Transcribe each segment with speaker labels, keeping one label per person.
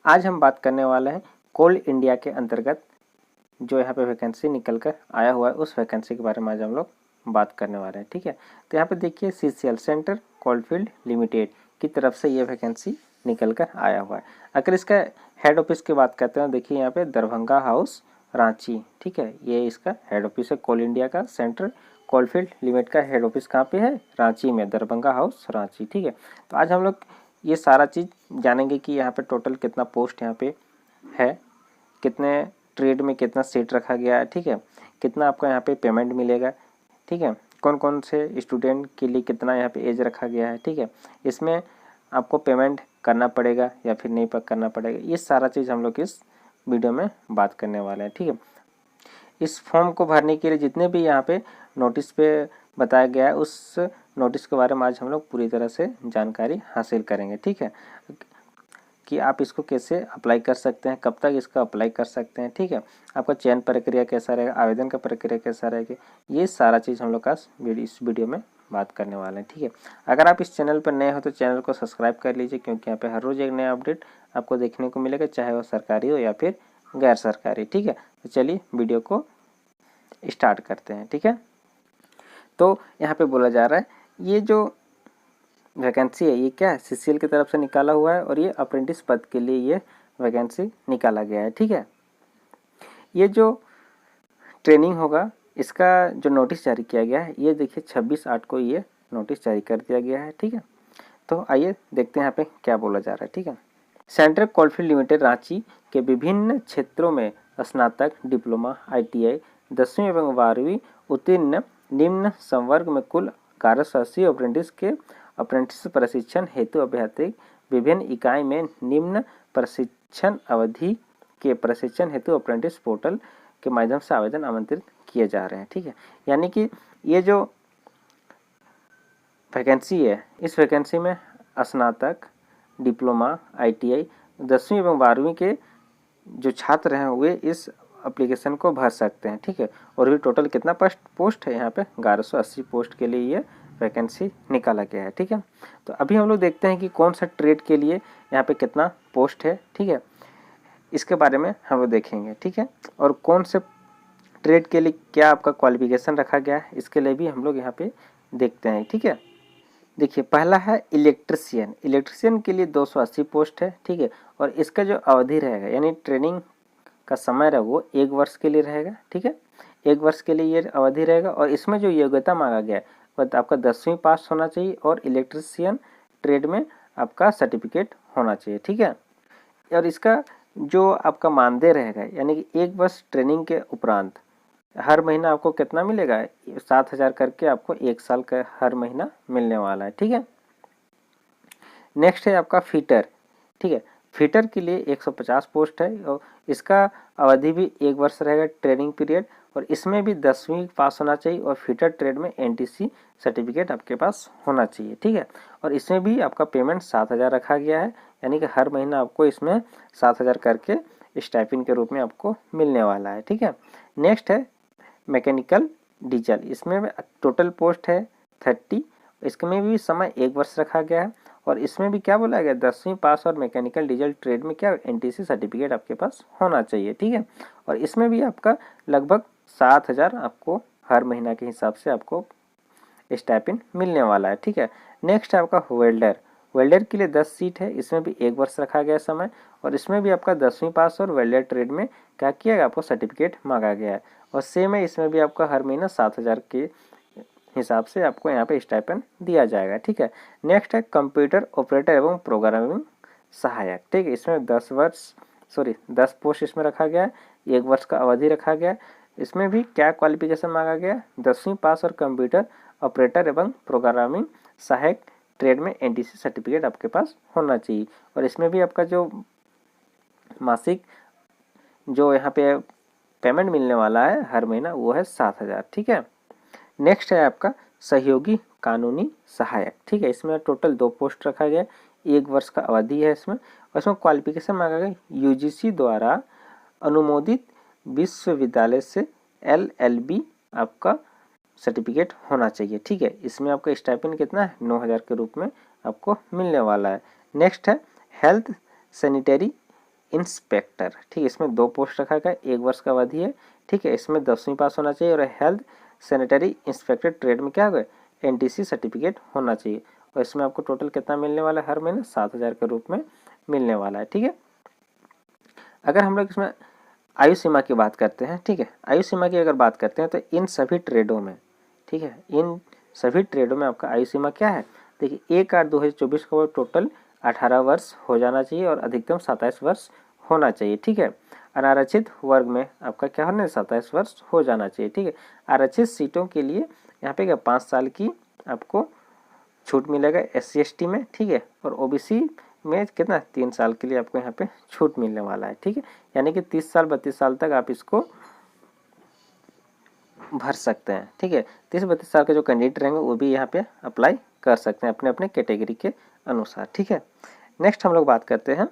Speaker 1: आज हम बात करने वाले हैं कोल इंडिया के अंतर्गत जो यहाँ पे वैकेंसी निकल कर आया हुआ है उस वैकेंसी के बारे में आज हम लोग बात करने वाले हैं। ठीक है, तो यहाँ पे देखिए CCL सेंटर कोलफील्ड लिमिटेड की तरफ से ये वैकेंसी निकल कर आया हुआ है। अगर इसका हेड ऑफिस की बात करते हैं देखिए यहाँ पे दरभंगा हाउस रांची। ठीक है, ये इसका हेड ऑफिस है कोल इंडिया का। सेंटर कोलफील्ड लिमिटेड का हेड ऑफिस कहाँ पे है? रांची में, दरभंगा हाउस रांची। ठीक है, तो आज हम लोग ये सारा चीज़ जानेंगे कि यहाँ पे टोटल कितना पोस्ट यहाँ पे है, कितने ट्रेड में कितना सीट रखा गया है। ठीक है, कितना आपका यहाँ पे पेमेंट मिलेगा। ठीक है, कौन कौन से स्टूडेंट के लिए कितना यहाँ पे एज रखा गया है। ठीक है, इसमें आपको पेमेंट करना पड़ेगा या फिर नहीं करना पड़ेगा, ये सारा चीज़ हम लोग इस वीडियो में बात करने वाले हैं। ठीक है, इस फॉर्म को भरने के लिए जितने भी यहाँ पे नोटिस पे बताया गया है उस नोटिस के बारे में आज हम लोग पूरी तरह से जानकारी हासिल करेंगे। ठीक है, कि आप इसको कैसे अप्लाई कर सकते हैं, कब तक इसका अप्लाई कर सकते हैं। ठीक है, आपका चयन प्रक्रिया कैसा रहेगा, आवेदन का प्रक्रिया कैसा रहेगा, ये सारा चीज़ हम लोग का इस वीडियो में बात करने वाले हैं। ठीक है, अगर आप इस चैनल पर नए हो तो चैनल को सब्सक्राइब कर लीजिए, क्योंकि यहाँ पे हर रोज़ एक नया अपडेट आपको देखने को मिलेगा, चाहे वो सरकारी हो या फिर गैर सरकारी। ठीक है, तो चलिए वीडियो को स्टार्ट करते हैं। ठीक है, तो यहाँ पे बोला जा रहा है ये जो वैकेंसी है ये क्या है? CCL की तरफ से निकाला हुआ है और ये अप्रेंटिस पद के लिए ये वैकेंसी निकाला गया है। ठीक है, ये जो ट्रेनिंग होगा इसका जो नोटिस जारी किया गया है ये देखिए 26/8 को ये नोटिस जारी कर दिया गया है। ठीक है, तो आइए देखते हैं यहाँ पे क्या बोला जा रहा है। ठीक है, सेंट्रल कोलफील्ड लिमिटेड रांची के विभिन्न क्षेत्रों में स्नातक, डिप्लोमा, ITI, 10वीं एवं 12वीं उत्तीर्ण निम्न संवर्ग में कुल 1180 अप्रेंटिस प्रशिक्षण हेतु अभ्यर्थी विभिन्न इकाई में निम्न प्रशिक्षण अवधि के प्रशिक्षण हेतु अप्रेंटिस पोर्टल के माध्यम से आवेदन आमंत्रित किए जा रहे हैं। ठीक है, यानी कि ये जो वैकेंसी है इस वैकेंसी में स्नातक, डिप्लोमा, ITI, 10वीं एवं 12वीं के जो छात्र हैं वे इस एप्लीकेशन को भर सकते हैं। ठीक है, और भी टोटल कितना पोस्ट है यहाँ पे 1180 पोस्ट के लिए ये वैकेंसी निकाला गया है। ठीक है, तो अभी हम लोग देखते हैं कि कौन सा ट्रेड के लिए यहाँ पे कितना पोस्ट है। ठीक है, इसके बारे में हम लोग देखेंगे। ठीक है, और कौन से ट्रेड के लिए क्या आपका क्वालिफिकेशन रखा गया है इसके लिए भी हम लोग यहाँ पे देखते हैं। ठीक है, देखिए पहला है इलेक्ट्रिशियन के लिए 280 पोस्ट है। ठीक है, और इसका जो अवधि रहेगा यानी ट्रेनिंग का समय रहेगा वो 1 वर्ष के लिए रहेगा। ठीक है, 1 वर्ष के लिए ये अवधि रहेगा और इसमें जो योग्यता मांगा गया है वह आपका 10वीं पास होना चाहिए और इलेक्ट्रिशियन ट्रेड में आपका सर्टिफिकेट होना चाहिए। ठीक है, और इसका जो आपका मानदेय रहेगा यानी कि 1 वर्ष ट्रेनिंग के उपरांत हर महीना आपको कितना मिलेगा? 7,000 करके आपको 1 साल का हर महीना मिलने वाला है। ठीक है, नेक्स्ट है आपका फिटर। ठीक है, फिटर के लिए 150 पोस्ट है और इसका अवधि भी 1 वर्ष रहेगा ट्रेनिंग पीरियड, और इसमें भी 10वीं पास होना चाहिए और फिटर ट्रेड में NTC सर्टिफिकेट आपके पास होना चाहिए। ठीक है, और इसमें भी आपका पेमेंट 7,000 रखा गया है, यानी कि हर महीना आपको इसमें 7,000 करके स्टाइपेंड के रूप में आपको मिलने वाला है। ठीक है, नेक्स्ट है मैकेनिकल डीजल, इसमें टोटल पोस्ट है 30, इसमें भी समय 1 वर्ष रखा गया है और इसमें भी क्या बोला गया 10वीं पास और मैकेनिकल डीजल ट्रेड में क्या NTC सर्टिफिकेट आपके पास होना चाहिए। ठीक है, और इसमें भी आपका लगभग 7,000 आपको हर महीना के हिसाब से आपको स्टाइपेंड मिलने वाला है। ठीक है, नेक्स्ट है आपका वेल्डर के लिए 10 सीट है, इसमें भी 1 वर्ष रखा गया समय और इसमें भी आपका 10वीं पास और वेल्डर ट्रेड में क्या किया गया आपको सर्टिफिकेट मांगा गया है और सेम है इसमें भी आपका हर महीना 7,000 के हिसाब से आपको यहाँ पे स्टाइपेंड दिया जाएगा। ठीक है, नेक्स्ट है कंप्यूटर ऑपरेटर एवं प्रोग्रामिंग सहायक। ठीक है, इसमें 10 पोस्ट इसमें रखा गया है, 1 वर्ष का अवधि रखा गया है। इसमें भी क्या क्वालिफिकेशन मांगा गया? 10वीं पास और कंप्यूटर ऑपरेटर एवं प्रोग्रामिंग सहायक ट्रेड में NTC सर्टिफिकेट आपके पास होना चाहिए और इसमें भी आपका जो मासिक जो यहाँ पे पेमेंट मिलने वाला है हर महीना वो है 7,000। ठीक है, नेक्स्ट है आपका सहयोगी कानूनी सहायक। ठीक है, इसमें टोटल 2 पोस्ट रखा गया, 1 वर्ष का अवधि है इसमें और इसमें क्वालिफिकेशन मांगा गया UGC द्वारा अनुमोदित विश्वविद्यालय से LLB आपका सर्टिफिकेट होना चाहिए। ठीक है, इसमें आपका स्टाइपेंड कितना है 9,000 के रूप में आपको मिलने वाला है। नेक्स्ट है हेल्थ सैनिटरी इंस्पेक्टर, ठीक है, इसमें 2 पोस्ट रखा गया, 1 वर्ष का अवधि है, ठीक है। इसमें 10वीं पास होना चाहिए और हेल्थ सैनिटरी इंस्पेक्टर ट्रेड में क्या होगा, एनटीसी सर्टिफिकेट होना चाहिए। और इसमें आपको टोटल कितना मिलने वाला है, हर महीने 7,000 के रूप में मिलने वाला है, ठीक है। अगर हम लोग इसमें आयु सीमा की बात करते हैं, ठीक है, आयु सीमा की अगर बात करते हैं तो इन सभी ट्रेडों में, ठीक है, इन सभी ट्रेडों में आपका आयु सीमा क्या है, देखिए 1/8/2024 का वो टोटल 18 वर्ष हो जाना चाहिए और अधिकतम 27 वर्ष होना चाहिए, ठीक है। अनारक्षित वर्ग में आपका क्या होना है, 27 वर्ष हो जाना चाहिए, ठीक है। आरक्षित सीटों के लिए यहाँ पे क्या 5 साल की आपको छूट मिलेगा SC/ST में, ठीक है। और OBC में कितना 3 साल के लिए आपको यहाँ पे छूट मिलने वाला है, ठीक है। यानी कि 30 साल 32 साल तक आप इसको भर सकते हैं, ठीक है। 30-32 साल के जो कैंडिडेट रहेंगे वो भी यहाँ पे अप्लाई कर सकते हैं अपने अपने कैटेगरी के अनुसार, ठीक है। नेक्स्ट हम लोग बात करते हैं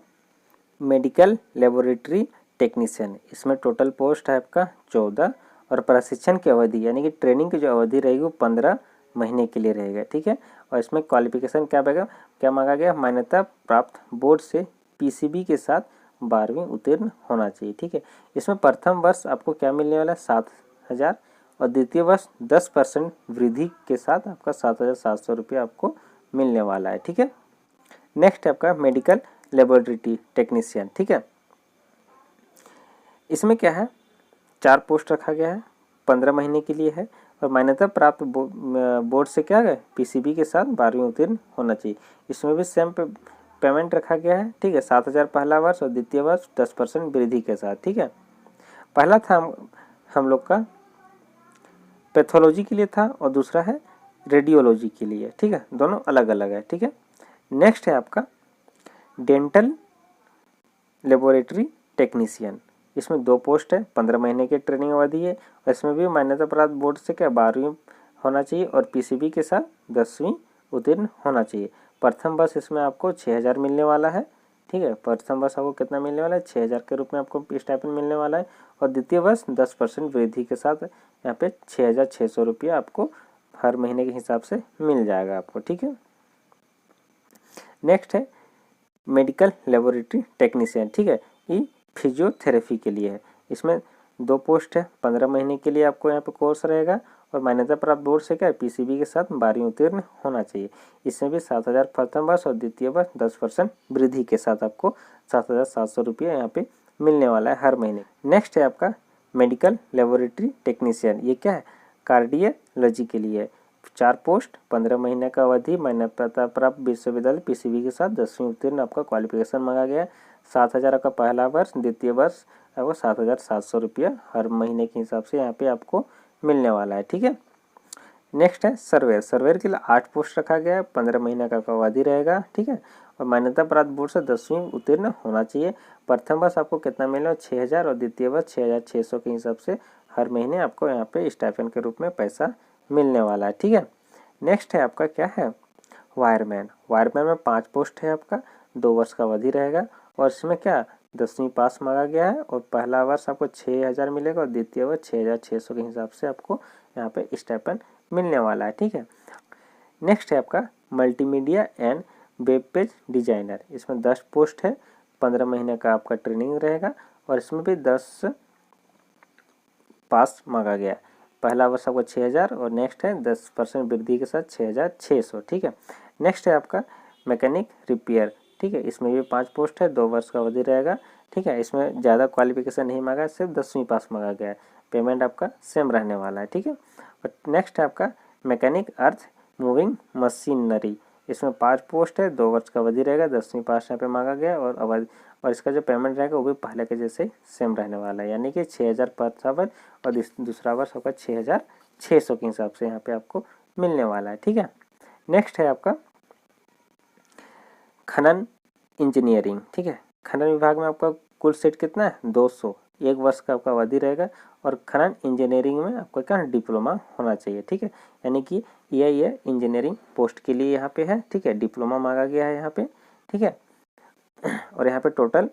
Speaker 1: मेडिकल लेबोरेटरी टेक्नीशियन। इसमें टोटल पोस्ट है आपका 14 और प्रशिक्षण की अवधि यानी कि ट्रेनिंग की जो अवधि रहेगी वो 15 महीने के लिए रहेगा, ठीक है। और इसमें क्वालिफिकेशन क्या मांगा गया, मान्यता प्राप्त बोर्ड से PCB के साथ 12वीं उत्तीर्ण होना चाहिए, ठीक है। इसमें प्रथम वर्ष आपको क्या मिलने वाला है, 7,000 और द्वितीय वर्ष 10% वृद्धि के साथ आपका 7,700 रुपये आपको मिलने वाला है, ठीक है। नेक्स्ट है आपका मेडिकल लेबोरेटरी टेक्नीशियन, ठीक है। इसमें क्या है, 4 पोस्ट रखा गया है, 15 महीने के लिए है और मान्यता प्राप्त बोर्ड से क्या है, PCB के साथ 12वीं उत्तीर्ण होना चाहिए। इसमें भी सेम पेमेंट रखा गया है, ठीक है। 7,000 पहला वर्ष और द्वितीय वर्ष 10% वृद्धि के साथ, ठीक है। पहला था हम लोग का पैथोलॉजी के लिए था और दूसरा है रेडियोलॉजी के लिए, ठीक है, दोनों अलग अलग है, ठीक है। नेक्स्ट है आपका डेंटल लेबोरेटरी टेक्नीशियन। इसमें 2 पोस्ट है, 15 महीने की ट्रेनिंग अवधि है और इसमें भी मान्यता प्राप्त बोर्ड से क्या 12वीं होना चाहिए और PCB के साथ 10वीं उत्तीर्ण होना चाहिए। प्रथम वर्ष इसमें आपको 6,000 मिलने वाला है, ठीक है। प्रथम वर्ष आपको कितना मिलने वाला है, 6,000 के रूप में आपको स्टाइपेंड मिलने वाला है और द्वितीय वर्ष 10% वृद्धि के साथ यहाँ पे 6,600 रुपये आपको हर महीने के हिसाब से मिल जाएगा आपको, ठीक है। नेक्स्ट है मेडिकल लेबोरेटरी टेक्नीशियन, ठीक है, ये फिजियोथेरेपी के लिए है। इसमें 2 पोस्ट है, 15 महीने के लिए आपको यहाँ पे कोर्स रहेगा और मान्यता प्राप्त बोर्ड से क्या है, PCB के साथ 12वीं उत्तीर्ण होना चाहिए। इसमें भी 7,000 प्रथम वर्ष और द्वितीय वर्ष 10% वृद्धि के साथ आपको 7,700 रुपये यहाँ पे मिलने वाला है हर महीने। नेक्स्ट है आपका मेडिकल लेबोरेटरी टेक्नीशियन, ये क्या है, कार्डियोलॉजी के लिए है। 4 पोस्ट, 15 महीने का अवधि, मान्यता प्राप्त विश्वविद्यालय PCB के साथ 10वीं उत्तीर्ण आपका क्वालिफिकेशन मांगा गया है। 7,000 का पहला वर्ष, द्वितीय वर्ष आपको 7,700 रुपये हर महीने के हिसाब से यहाँ पे आपको मिलने वाला है, ठीक है। नेक्स्ट है सर्वेयर। सर्वेयर के लिए 8 पोस्ट रखा गया है, 15 महीने का अवधि रहेगा, ठीक है। और मान्यता प्राप्त बोर्ड से 10वीं उत्तीर्ण होना चाहिए। प्रथम वर्ष आपको कितना मिलेगा, 6,000 और द्वितीय वर्ष 6,600 के हिसाब से हर महीने आपको यहाँ पे स्टाइपेंड के रूप में पैसा मिलने वाला है, ठीक है। नेक्स्ट है आपका क्या है, वायरमैन। वायरमैन में 5 पोस्ट है आपका, 2 वर्ष का अवधि रहेगा और इसमें क्या 10वीं पास मांगा गया है और पहला वर्ष आपको 6,000 मिलेगा और द्वितीय वर्ष 6,600 के हिसाब से आपको यहाँ पे स्टाइपेंड मिलने वाला है, ठीक है। नेक्स्ट है आपका multimedia and web page designer. इसमें 10 पोस्ट है, 15 महीने का आपका ट्रेनिंग रहेगा और इसमें भी 10 पास मांगा गया है। पहला वर्ष आपको 6,000 और नेक्स्ट है 10% वृद्धि के साथ 6,600, ठीक है। नेक्स्ट है आपका मैकेनिक रिपेयर, ठीक है। इसमें भी 5 पोस्ट है, 2 वर्ष का अवधि रहेगा, ठीक है। इसमें ज़्यादा क्वालिफिकेशन नहीं मांगा है, सिर्फ 10वीं पास मांगा गया है। पेमेंट आपका सेम रहने वाला है, ठीक है। और नेक्स्ट है आपका मैकेनिक अर्थ मूविंग मशीनरी। इसमें 5 पोस्ट है, 2 वर्ष का अवधि रहेगा, 10वीं पास यहाँ पे मांगा गया और इसका जो पेमेंट रहेगा वो भी पहले के जैसे सेम रहने वाला है, यानी कि 6,000 प्रथम वर्ष और दूसरा वर्ष होगा 6,600 के हिसाब से यहाँ पे आपको मिलने वाला है, ठीक है। नेक्स्ट है आपका खनन इंजीनियरिंग, ठीक है। खनन विभाग में आपका कुल सीट कितना है, 200, 1 वर्ष का आपका अवधि रहेगा और खनन इंजीनियरिंग में आपको क्या डिप्लोमा होना चाहिए, ठीक है। यानी कि ये इंजीनियरिंग पोस्ट के लिए यहाँ पे है, ठीक है। डिप्लोमा मांगा गया है यहाँ पे, ठीक है। और यहाँ पे टोटल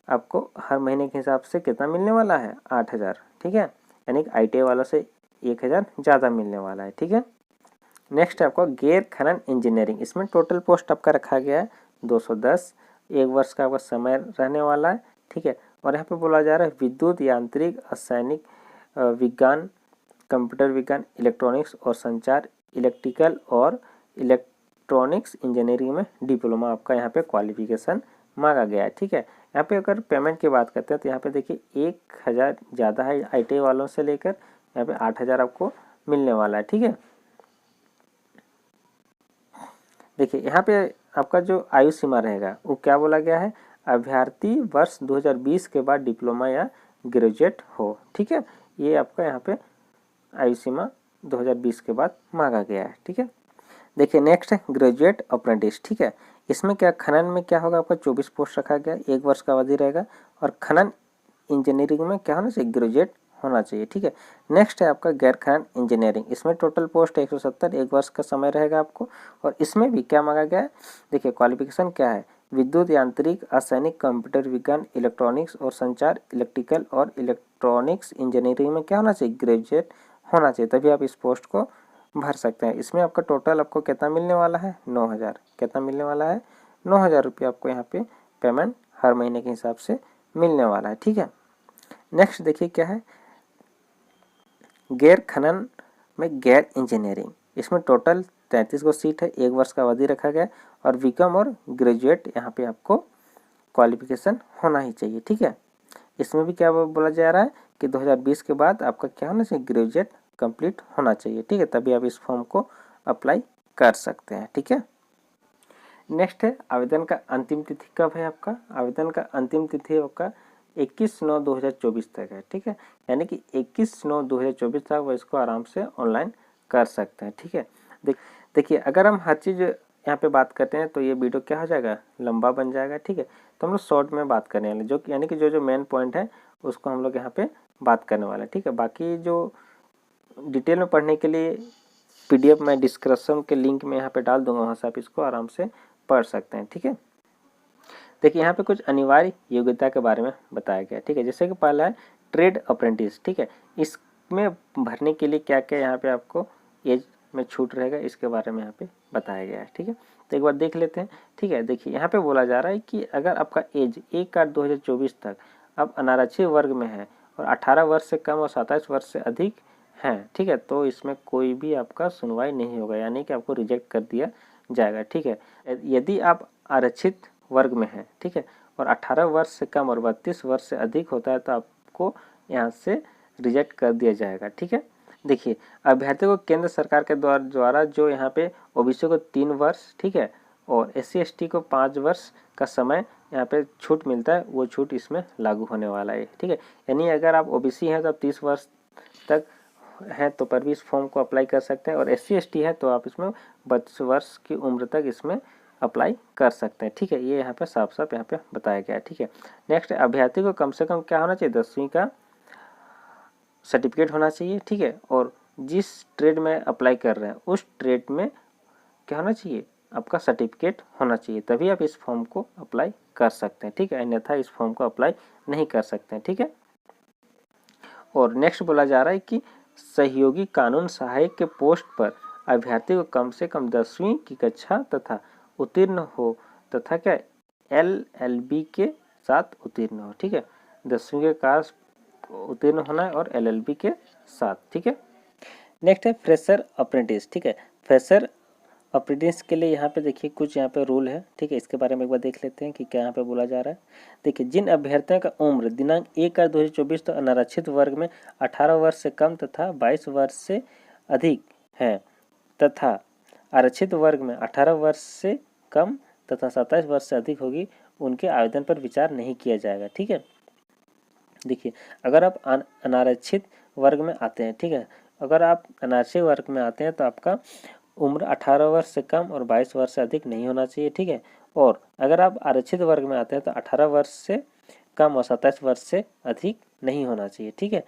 Speaker 1: आपको हर महीने के हिसाब से कितना मिलने वाला है, 8,000, ठीक है। यानी कि ITI वालों से 1,000 ज़्यादा मिलने वाला है, ठीक है। नेक्स्ट है आपको गैर खनन इंजीनियरिंग। इसमें टोटल पोस्ट आपका रखा गया है 210, 1 वर्ष का आपका समय रहने वाला है, ठीक है। और यहाँ पे बोला जा रहा है विद्युत, यांत्रिक, रासायनिक विज्ञान, कंप्यूटर विज्ञान, इलेक्ट्रॉनिक्स और संचार, इलेक्ट्रिकल और इलेक्ट्रॉनिक्स इंजीनियरिंग में डिप्लोमा आपका यहाँ पे क्वालिफिकेशन मांगा गया है, ठीक है। यहाँ पे अगर पेमेंट की बात करते हैं तो यहाँ पे देखिए 1000 ज़्यादा है ITI वालों से लेकर यहाँ पे 8000 आपको मिलने वाला है, ठीक है। देखिए यहाँ पे आपका जो आयु सीमा रहेगा वो क्या बोला गया है, अभ्यर्थी वर्ष 2020 के बाद डिप्लोमा या ग्रेजुएट हो, ठीक है। ये आपका यहाँ पे आयु सीमा 2020 के बाद मांगा गया है, ठीक है। देखिए नेक्स्ट है ग्रेजुएट अप्रेंटिस, ठीक है। इसमें क्या खनन में क्या होगा, आपका 24 पोस्ट रखा गया, 1 वर्ष का अवधि रहेगा। और खनन इंजीनियरिंग में क्या होना चाहिए, ग्रेजुएट होना चाहिए, ठीक है। नेक्स्ट है आपका गैर खनन इंजीनियरिंग, इसमें टोटल पोस्ट 170, 1 वर्ष का समय रहेगा आपको। और इसमें भी क्या मांगा गया है, देखिए क्वालिफिकेशन क्या है, विद्युत, यांत्रिक, रासायनिक, कंप्यूटर विज्ञान, इलेक्ट्रॉनिक्स और संचार, इलेक्ट्रिकल और इलेक्ट्रॉनिक्स इंजीनियरिंग में क्या होना चाहिए, ग्रेजुएट होना चाहिए, तभी आप इस पोस्ट को भर सकते हैं। इसमें आपका टोटल आपको कितना मिलने वाला है, 9000, कितना मिलने वाला है, 9000 रुपये आपको यहाँ पे पेमेंट हर महीने के हिसाब से मिलने वाला है, ठीक है। नेक्स्ट देखिए क्या है, गैर खनन में गैर इंजीनियरिंग, इसमें टोटल 33 को सीट है, 1 वर्ष का अवधि रखा गया। और बीकॉम और ग्रेजुएट यहाँ पे आपको क्वालिफिकेशन होना ही चाहिए, ठीक है। इसमें भी क्या बोला जा रहा है कि 2020 के बाद आपका क्या होना चाहिए, ग्रेजुएट कंप्लीट होना चाहिए, ठीक है, तभी आप इस फॉर्म को अप्लाई कर सकते हैं, ठीक है। नेक्स्ट है आवेदन का अंतिम तिथि कब है, आपका आवेदन का अंतिम तिथि आपका 21/9/2024 तक है, ठीक है। यानी कि 21/9/2024 तक वो इसको आराम से ऑनलाइन कर सकते हैं, ठीक है। देखिए अगर हम हर चीज़ यहाँ पे बात करते हैं तो ये वीडियो क्या हो जाएगा, लंबा बन जाएगा, ठीक है। तो हम लोग शॉर्ट में बात करने वाले, जो यानी कि जो मेन पॉइंट है उसको हम लोग यहाँ पे बात करने वाले हैं, ठीक है। बाकी जो डिटेल में पढ़ने के लिए PDF मैं डिस्क्रिप्शन के लिंक में यहाँ पे डाल दूंगा, वहाँ से आप इसको आराम से पढ़ सकते हैं, ठीक है। देखिए यहाँ पे कुछ अनिवार्य योग्यता के बारे में बताया गया, ठीक है। जैसे कि पहला है ट्रेड अप्रेंटिस, ठीक है। इसमें भरने के लिए क्या क्या यहाँ पे आपको एज में छूट रहेगा, इसके बारे में यहाँ पे बताया गया है, ठीक है। तो एक बार देख लेते हैं, ठीक है। देखिए यहाँ पे बोला जा रहा है कि अगर आपका एज 1/8/2024 तक अब अनारक्षित वर्ग में है और 18 वर्ष से कम और 27 वर्ष से अधिक हैं, ठीक है, तो इसमें कोई भी आपका सुनवाई नहीं होगा, यानी कि आपको रिजेक्ट कर दिया जाएगा, ठीक है। यदि आप आरक्षित वर्ग में है, ठीक है, और 18 वर्ष से कम और 32 वर्ष से अधिक होता है तो आपको यहाँ से रिजेक्ट कर दिया जाएगा, ठीक है। देखिए अभ्यर्थी को केंद्र सरकार के द्वारा जो यहाँ पे OBC को 3 वर्ष, ठीक है, और SC ST को 5 वर्ष का समय यहाँ पे छूट मिलता है, वो छूट इसमें लागू होने वाला है, ठीक है। यानी अगर आप OBC हैं तो आप 30 वर्ष तक है तो पर भी इस फॉर्म को अप्लाई कर सकते हैं, और SC ST है तो आप इसमें 32 वर्ष की उम्र तक इसमें अप्लाई कर सकते हैं, ठीक है। ये यहाँ पे साफ साफ यहाँ पे बताया गया है, ठीक है। नेक्स्ट अभ्यर्थी को कम से कम क्या होना चाहिए, 10वीं का सर्टिफिकेट होना चाहिए, ठीक है। और जिस ट्रेड में अप्लाई कर रहे हैं उस ट्रेड में क्या होना चाहिए, आपका सर्टिफिकेट होना चाहिए, तभी आप इस फॉर्म को अप्लाई कर सकते हैं, ठीक है। अन्यथा इस फॉर्म को अप्लाई नहीं कर सकते हैं, ठीक है। और नेक्स्ट बोला जा रहा है कि सहयोगी कानून सहायक के पोस्ट पर अभ्यर्थी को कम से कम 10वीं की कक्षा तथा उत्तीर्ण हो तथा क्या LLB के साथ उत्तीर्ण हो, ठीक है। 10वीं के पास उत्तीर्ण होना है और LLB के साथ, ठीक है। नेक्स्ट है फ्रेशर अप्रेंटिस, ठीक है। फ्रेशर अप्रेंटिस के लिए यहाँ पे देखिए कुछ यहाँ पे रूल है, ठीक है। इसके बारे में एक बार देख लेते हैं कि क्या यहाँ पे बोला जा रहा है। देखिए जिन अभ्यर्थियों का उम्र दिनांक 1/2024 तो अनारक्षित वर्ग में 18 वर्ष से कम तथा 22 वर्ष से अधिक है तथा आरक्षित वर्ग में 18 वर्ष से कम तथा 27 वर्ष से अधिक होगी, उनके आवेदन पर विचार नहीं किया जाएगा, ठीक है। देखिए अगर आप अनारक्षित वर्ग में आते हैं, ठीक है, अगर आप अनारक्षित वर्ग में आते हैं तो आपका उम्र 18 वर्ष से कम और 22 वर्ष से अधिक नहीं होना चाहिए, ठीक है। और अगर आप आरक्षित वर्ग में आते हैं तो 18 वर्ष से कम और 27 वर्ष से अधिक नहीं होना चाहिए, ठीक है।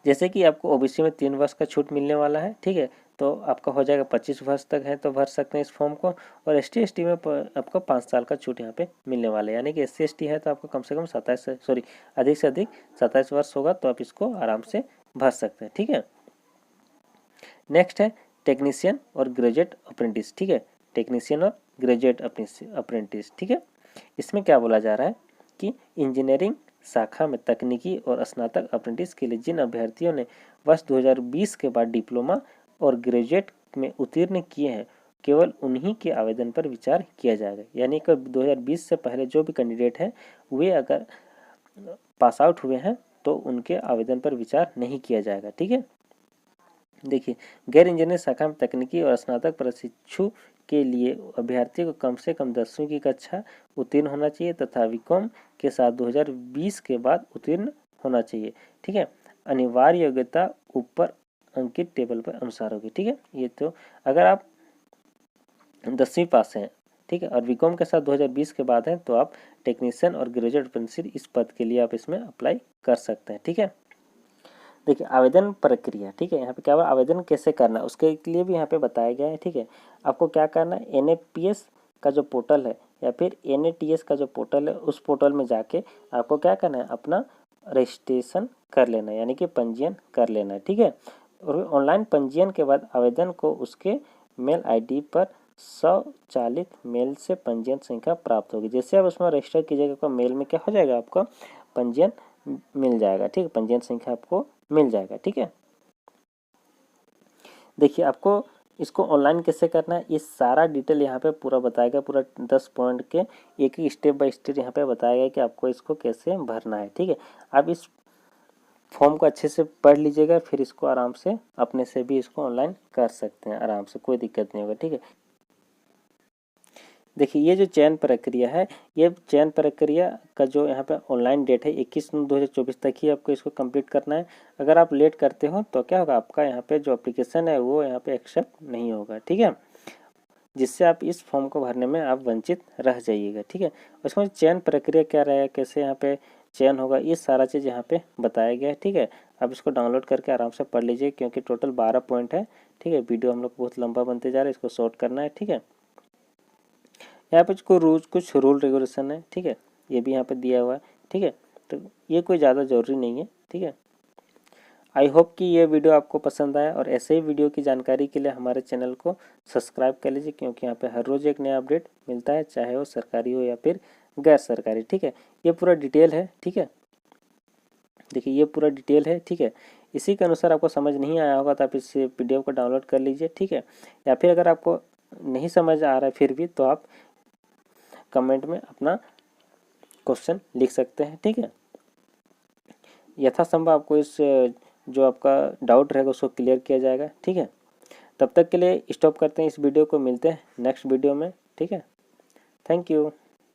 Speaker 1: जैसे कि आपको OBC में 3 वर्ष का छूट मिलने वाला है, ठीक है, तो आपका हो जाएगा 25 वर्ष तक है तो भर सकते हैं इस फॉर्म को। और ST ST में आपको 5 साल का छूट यहाँ पे मिलने वाला है, यानी कि SC ST है तो आपको कम से कम अधिक से अधिक 27 वर्ष होगा तो आप इसको आराम से भर सकते हैं, ठीक है। नेक्स्ट है टेक्नीशियन और ग्रेजुएट अप्रेंटिस, ठीक है। टेक्नीशियन और ग्रेजुएट अप्रेंटिस, ठीक है। इसमें क्या बोला जा रहा है, कि इंजीनियरिंग शाखा में तकनीकी और स्नातक अप्रेंटिस के लिए जिन अभ्यर्थियों ने वर्ष 2020 के बाद डिप्लोमा और ग्रेजुएट में उत्तीर्ण किए हैं, केवल उन्हीं के आवेदन पर विचार किया जाएगा। यानी कि 2020 से पहले जो भी कैंडिडेट हैं वे अगर पास आउट हुए हैं तो उनके आवेदन पर विचार नहीं किया जाएगा। ठीक है, देखिए, गैर इंजीनियरिंग शाखा में तकनीकी और स्नातक प्रशिक्षु के लिए अभ्यर्थी को कम से कम 10वीं की कक्षा उत्तीर्ण होना चाहिए तथा बीकॉम के साथ 2020 के बाद उत्तीर्ण होना चाहिए। ठीक है, अनिवार्य योग्यता ऊपर अंकित टेबल पर अनुसार होगी। ठीक है, ये तो अगर आप 10वीं पास हैं, ठीक है, और बीकॉम के साथ 2020 के बाद हैं तो आप टेक्नीशियन और ग्रेजुएट अप्रेंटिस इस पद के लिए आप इसमें अप्लाई कर सकते हैं। ठीक है, देखिए आवेदन प्रक्रिया। ठीक है, यहाँ पे क्या हुआ, आवेदन कैसे करना है उसके लिए भी यहाँ पे बताया गया है। ठीक है, आपको क्या करना है, NAPS का जो पोर्टल है या फिर NATS का जो पोर्टल है उस पोर्टल में जाके आपको क्या करना है, अपना रजिस्ट्रेशन कर लेना है, यानी कि पंजीयन कर लेना है। ठीक है, और ऑनलाइन पंजीयन के बाद आवेदन को उसके मेल ID पर स्वचालित मेल से पंजीयन संख्या प्राप्त होगी। जैसे आप उसमें रजिस्टर कीजिएगा तो मेल में क्या हो जाएगा, आपको पंजीयन मिल जाएगा। ठीक है, पंजीयन संख्या आपको मिल जाएगा। ठीक है, देखिए आपको इसको ऑनलाइन कैसे करना है ये सारा डिटेल यहाँ पे पूरा बताएगा, पूरा 10 पॉइंट के एक एक स्टेप बाय स्टेप यहाँ पे बताया गया कि आपको इसको कैसे भरना है। ठीक है, आप इस फॉर्म को अच्छे से पढ़ लीजिएगा, फिर इसको आराम से अपने से भी इसको ऑनलाइन कर सकते हैं आराम से, कोई दिक्कत नहीं होगा। ठीक है, देखिए ये जो चयन प्रक्रिया है, ये चयन प्रक्रिया का जो यहाँ पे ऑनलाइन डेट है 21/9/2024 तक ही आपको इसको कंप्लीट करना है। अगर आप लेट करते हो तो क्या होगा, आपका यहाँ पे जो एप्लीकेशन है वो यहाँ पे एक्सेप्ट नहीं होगा। ठीक है, जिससे आप इस फॉर्म को भरने में आप वंचित रह जाइएगा। ठीक है, उसमें चयन प्रक्रिया क्या रहेगा, कैसे यहाँ पे चयन होगा, ये सारा चीज़ यहाँ पे बताया गया है। ठीक है, आप इसको डाउनलोड करके आराम से पढ़ लीजिए क्योंकि टोटल 12 पॉइंट है। ठीक है, वीडियो हम लोग बहुत लंबा बनते जा रहा है, इसको शॉर्ट करना है। ठीक है, यहाँ पे कुछ रूल रेगुलेशन है। ठीक है, ये भी यहाँ पे दिया हुआ है। ठीक है, तो ये कोई ज़्यादा ज़रूरी नहीं है। ठीक है, आई होप कि ये वीडियो आपको पसंद आया और ऐसे ही वीडियो की जानकारी के लिए हमारे चैनल को सब्सक्राइब कर लीजिए क्योंकि यहाँ पे हर रोज़ एक नया अपडेट मिलता है, चाहे वो सरकारी हो या फिर गैर सरकारी। ठीक है, ये पूरा डिटेल है। ठीक है, देखिए ये पूरा डिटेल है। ठीक है, इसी के अनुसार आपको समझ नहीं आया होगा तो आप इस PDF को डाउनलोड कर लीजिए। ठीक है, या फिर अगर आपको नहीं समझ आ रहा है फिर भी तो आप कमेंट में अपना क्वेश्चन लिख सकते हैं। ठीक है, यथासंभव आपको इस जो आपका डाउट रहेगा उसको क्लियर किया जाएगा। ठीक है, तब तक के लिए स्टॉप करते हैं इस वीडियो को, मिलते हैं नेक्स्ट वीडियो में। ठीक है, थैंक यू।